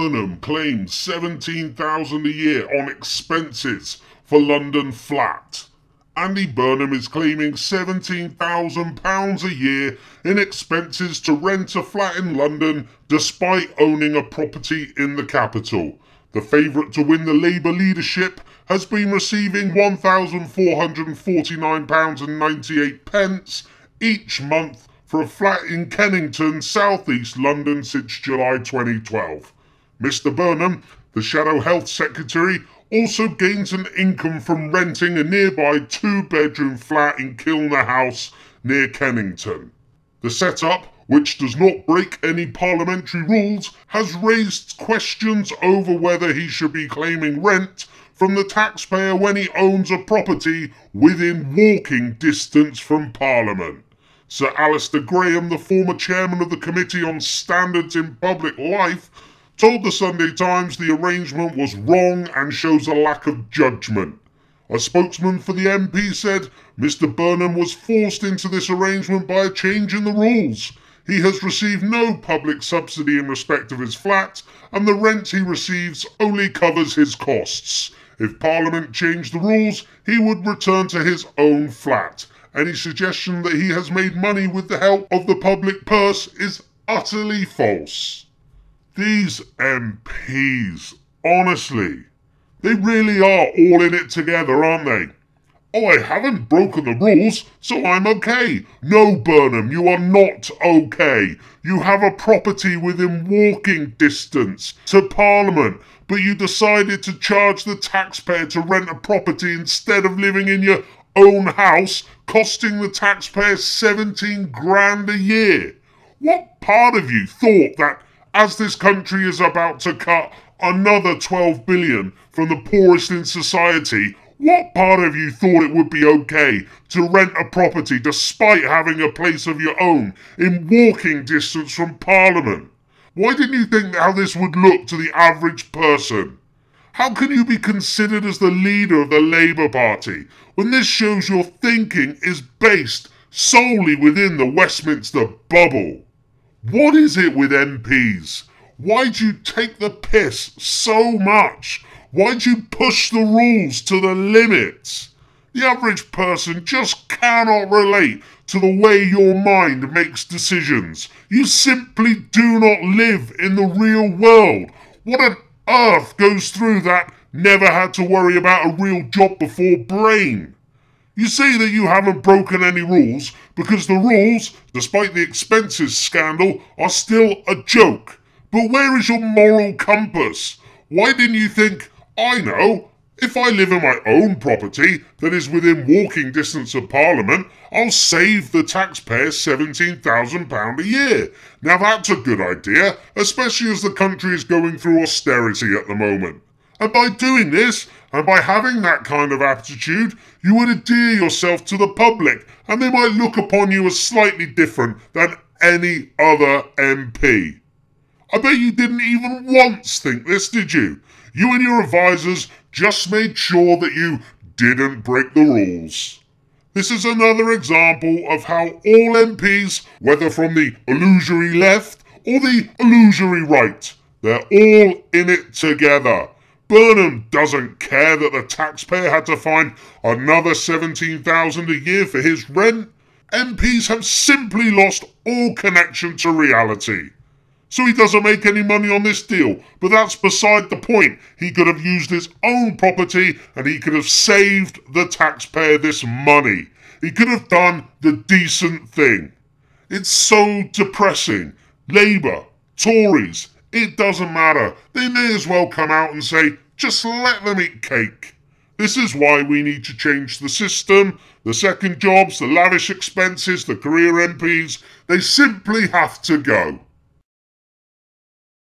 Burnham claims £17,000 a year on expenses for London flat. Andy Burnham is claiming £17,000 a year in expenses to rent a flat in London despite owning a property in the capital. The favourite to win the Labour leadership has been receiving £1,449.98 each month for a flat in Kennington, South East London since July 2012. Mr Burnham, the Shadow Health Secretary, also gains an income from renting a nearby two-bedroom flat in Kilner House near Kennington. The setup, which does not break any parliamentary rules, has raised questions over whether he should be claiming rent from the taxpayer when he owns a property within walking distance from Parliament. Sir Alistair Graham, the former chairman of the Committee on Standards in Public Life, told the Sunday Times the arrangement was wrong and shows a lack of judgment. A spokesman for the MP said Mr Burnham was forced into this arrangement by a change in the rules. He has received no public subsidy in respect of his flat, and the rent he receives only covers his costs. If Parliament changed the rules, he would return to his own flat. Any suggestion that he has made money with the help of the public purse is utterly false. These MPs, honestly, they really are all in it together, aren't they? Oh, I haven't broken the rules, so I'm okay. No, Burnham, you are not okay. You have a property within walking distance to Parliament, but you decided to charge the taxpayer to rent a property instead of living in your own house, costing the taxpayer 17 grand a year. What part of you thought that as this country is about to cut another 12 billion from the poorest in society, what part of you thought it would be okay to rent a property despite having a place of your own in walking distance from Parliament? Why didn't you think how this would look to the average person? How can you be considered as the leader of the Labour Party when this shows your thinking is based solely within the Westminster bubble? What is it with MPs? Why do you take the piss so much? Why do you push the rules to the limits? The average person just cannot relate to the way your mind makes decisions. You simply do not live in the real world. What on earth goes through that never had to worry about a real job before brain? You say that you haven't broken any rules because the rules, despite the expenses scandal, are still a joke. But where is your moral compass? Why didn't you think, I know, if I live in my own property that is within walking distance of Parliament, I'll save the taxpayer £17,000 a year. Now that's a good idea, especially as the country is going through austerity at the moment. And by doing this, and by having that kind of attitude, you would endear yourself to the public, and they might look upon you as slightly different than any other MP. I bet you didn't even once think this, did you? You and your advisors just made sure that you didn't break the rules. This is another example of how all MPs, whether from the illusory left or the illusory right, they're all in it together. Burnham doesn't care that the taxpayer had to find another £17,000 a year for his rent. MPs have simply lost all connection to reality. So he doesn't make any money on this deal, but that's beside the point. He could have used his own property and he could have saved the taxpayer this money. He could have done the decent thing. It's so depressing. Labour, Tories, it doesn't matter. They may as well come out and say, just let them eat cake. This is why we need to change the system. The second jobs, the lavish expenses, the career MPs, they simply have to go.